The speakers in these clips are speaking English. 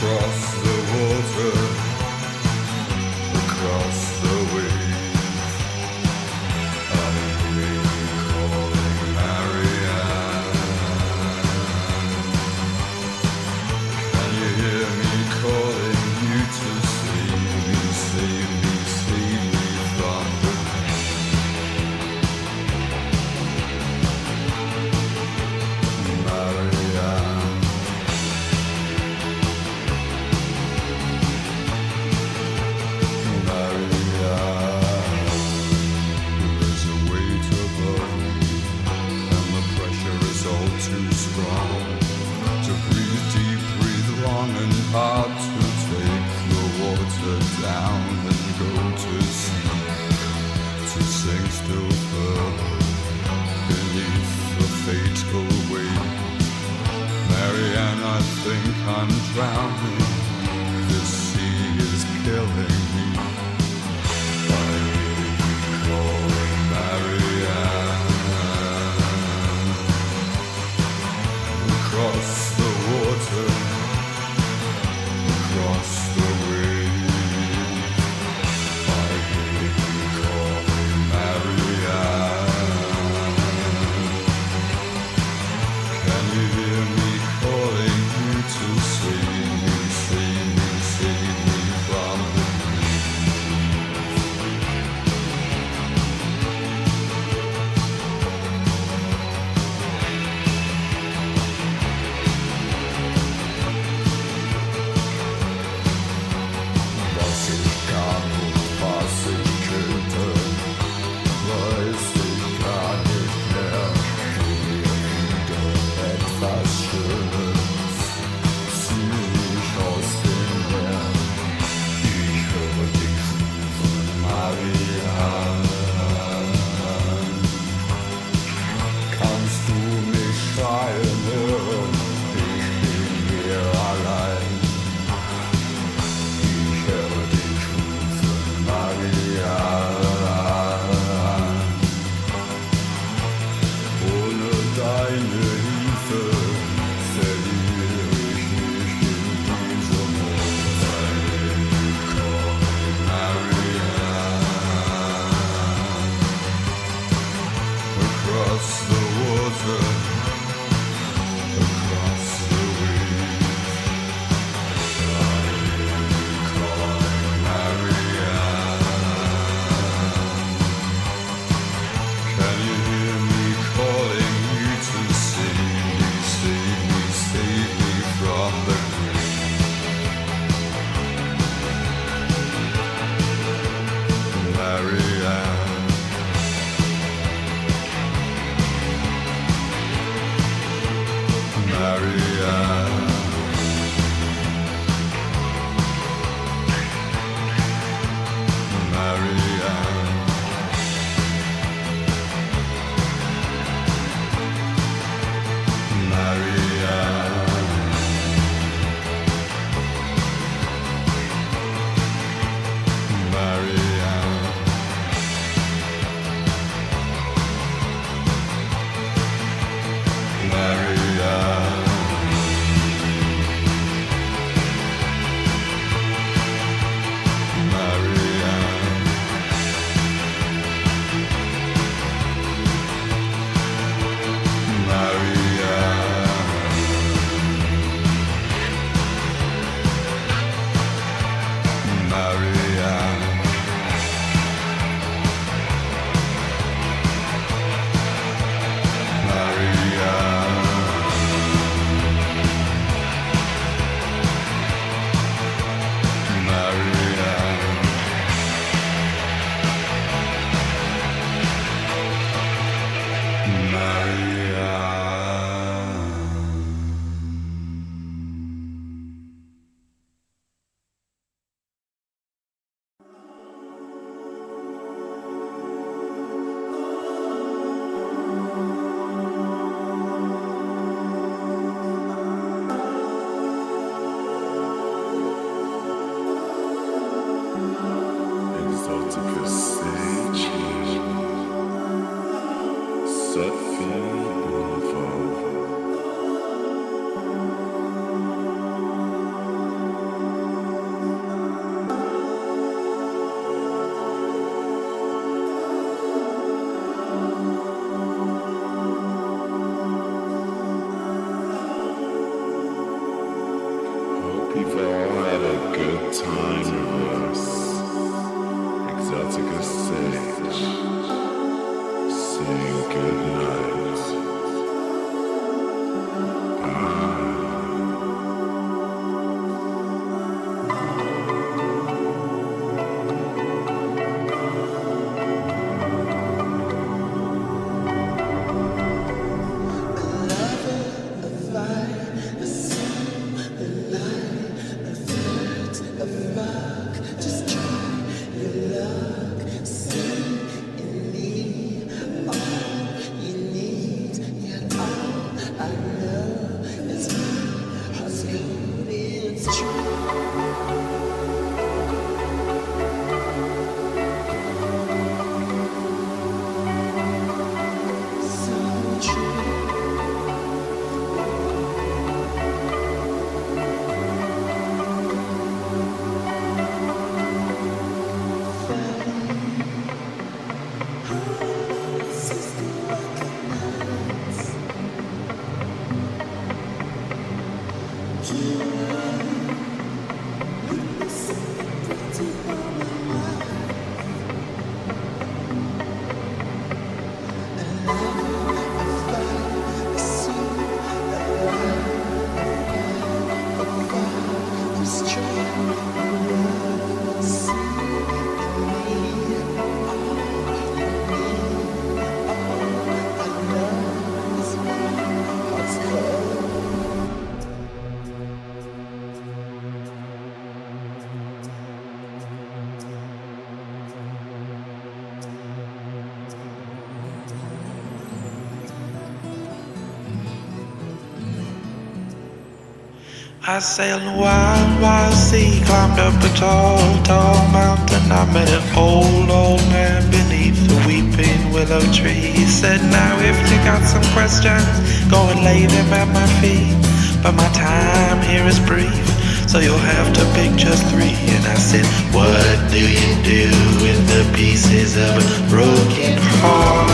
boulevard. I sailed a wild, wild sea, climbed up a tall, tall mountain. I met an old man beneath the weeping willow tree. He said, now if you got some questions, go and lay them at my feet. But my time here is brief, so you'll have to pick just 3. And I said, what do you do with the pieces of a broken heart?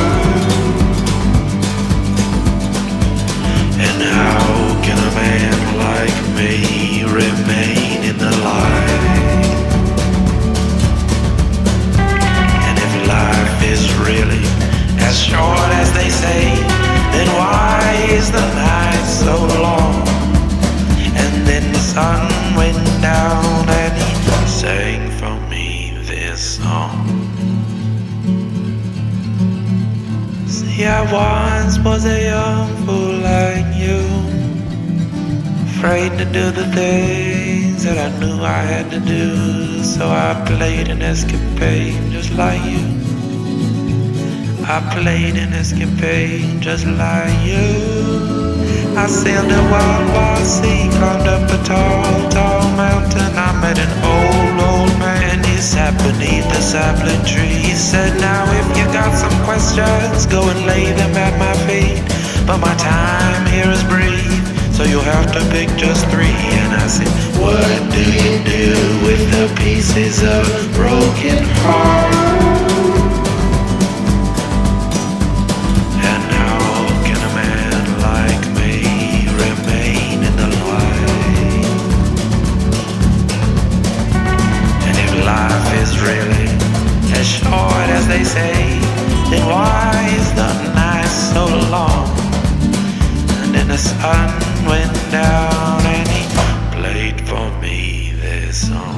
And how can a man like me remain in the light? And if life is really as short as they say, then why is the night so long? And then the sun went down and he sang for me this song. See, I once was a young fool like you, afraid to do the things that I knew I had to do. So I played an escapade just like you. I played an escapade just like you. I sailed a wild, wild sea, climbed up a tall, tall mountain. I met an old man. He sat beneath a sapling tree. He said, now if you got some questions, go and lay them at my feet. But my time here is brief, so you'll have to pick just 3. And I said, what do you do with the pieces of a broken heart? And how can a man like me remain in the light? And if life is really as short as they say, then why is the night so long? And then the sun went down and he played for me this song.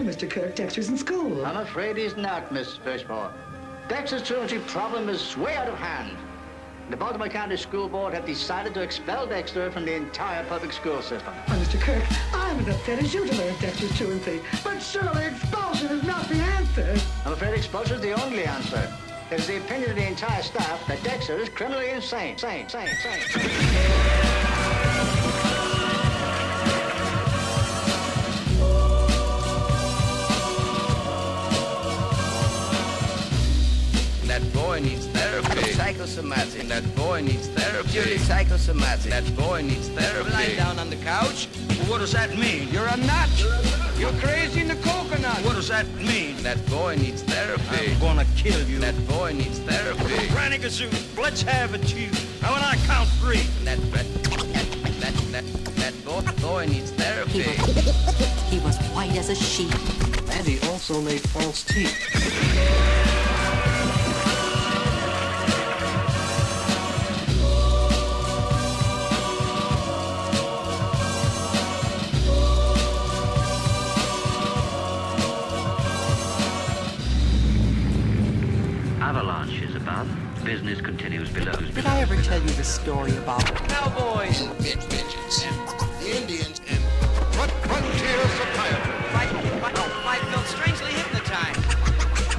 Mr. Kirk. Dexter's in school. I'm afraid he's not, Miss Fishmore. Dexter's truancy problem is way out of hand. The Baltimore County School Board have decided to expel Dexter from the entire public school system. Mr. Kirk, I'm as upset as you to learn Dexter's truancy, but surely expulsion is not the answer. I'm afraid expulsion is the only answer. It is the opinion of the entire staff that Dexter is criminally insane. Sane. That boy needs therapy. Psychosomatic. That boy needs therapy. Purely psychosomatic. That boy needs therapy. Lying down on the couch. Well, what does that mean? You're a nut. You're crazy in the coconut. What does that mean? That boy needs therapy. I'm gonna kill you. That boy needs therapy. Granny Gazoo, let's have it, Chief. Now when I count 3. That boy needs therapy. He was white as a sheet. And he also made false teeth. Avalanche is above. Business continues below. Did I ever tell you the story about Cowboys. And vengeance. The Indians and frontier psychiatrist. I felt strangely hypnotized.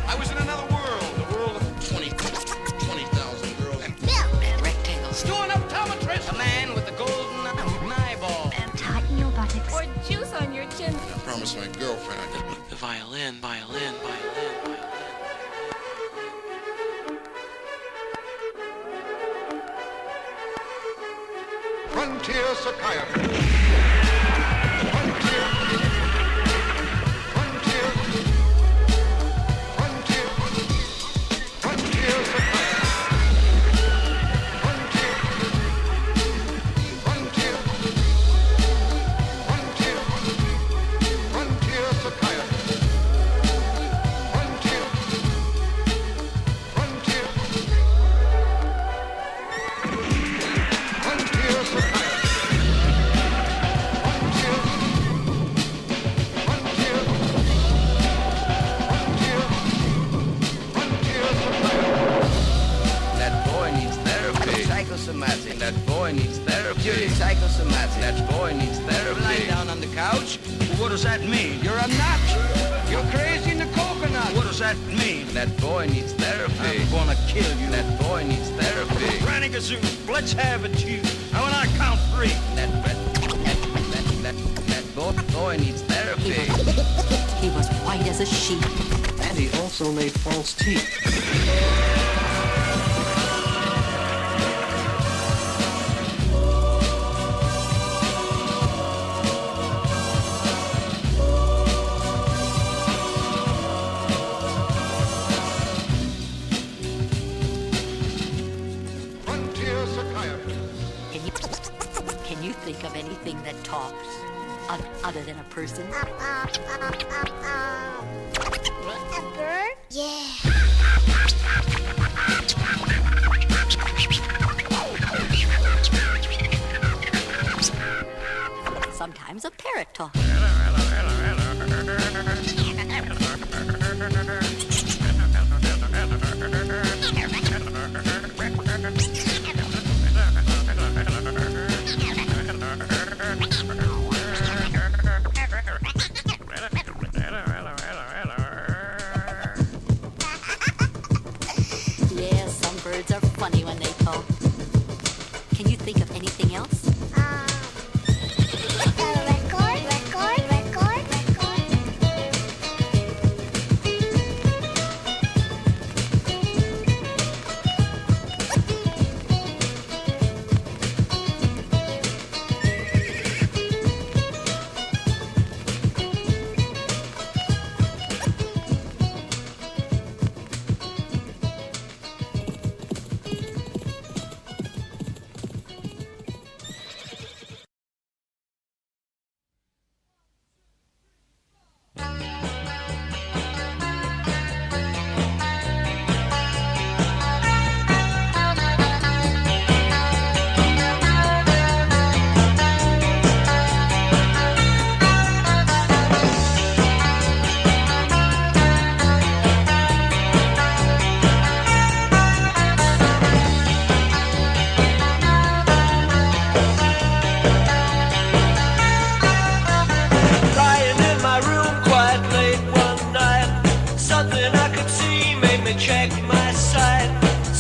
I was in another world. The world of 20,000 girls. And rectangles? Doing optometrist. A man with the golden eyeball. And tighten your buttocks. Or juice on your chin. I promised my girlfriend I'd The violin. frontier psychiatrist. Frontier That boy needs therapy. Purely psychosomatic. That boy needs therapy. Lying down on the couch. Well, what does that mean? You're a nut. You're crazy in the coconut. What does that mean? That boy needs therapy. I'm gonna kill you. That boy needs therapy. Granny Gazoo, let's have it, Chief. Now when I count 3. That boy needs therapy. He was white as a sheet. And he also made false teeth. Can you think of anything that talks other than a person? A bird? Yeah. Sometimes a parrot talks. Yeah, some birds are funny when they talk. Can you think of anything else? my sight.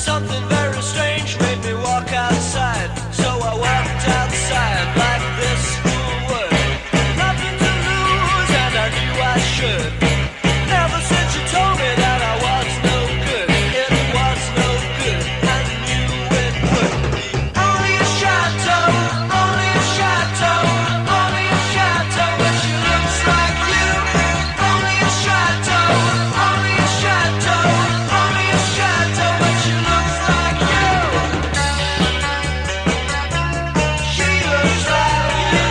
Something very strange made me walk outside. So I walked outside like this fool would. Nothing to lose and I knew I should. Ever since you told me that I was no good, it was no good, I knew it would be. Only a shadow, only a shadow, only a shadow, but she looks like you. Only a shadow, only a shadow, only a shadow, but she looks like you. She looks like you.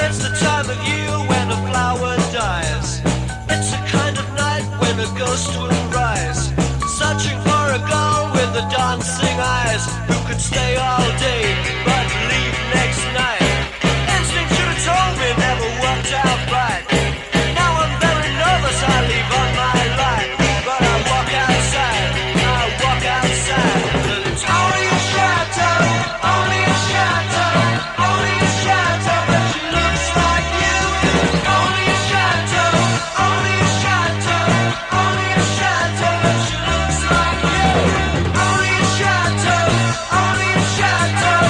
It's the time of year when a flower dies. It's a kind of night when a ghost will rise, searching for a girl with the dancing eyes, who could stay all day but leave next night. Instinct should have told me, never worked out right. Now I'm very nervous, I leave on my light, but I walk outside, and it's only a shadow, only a shadow, only a shadow, but she looks like you. Only a shadow, only a shadow, only a shadow, but she looks like you. Only a shadow, only a shadow,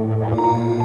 Thank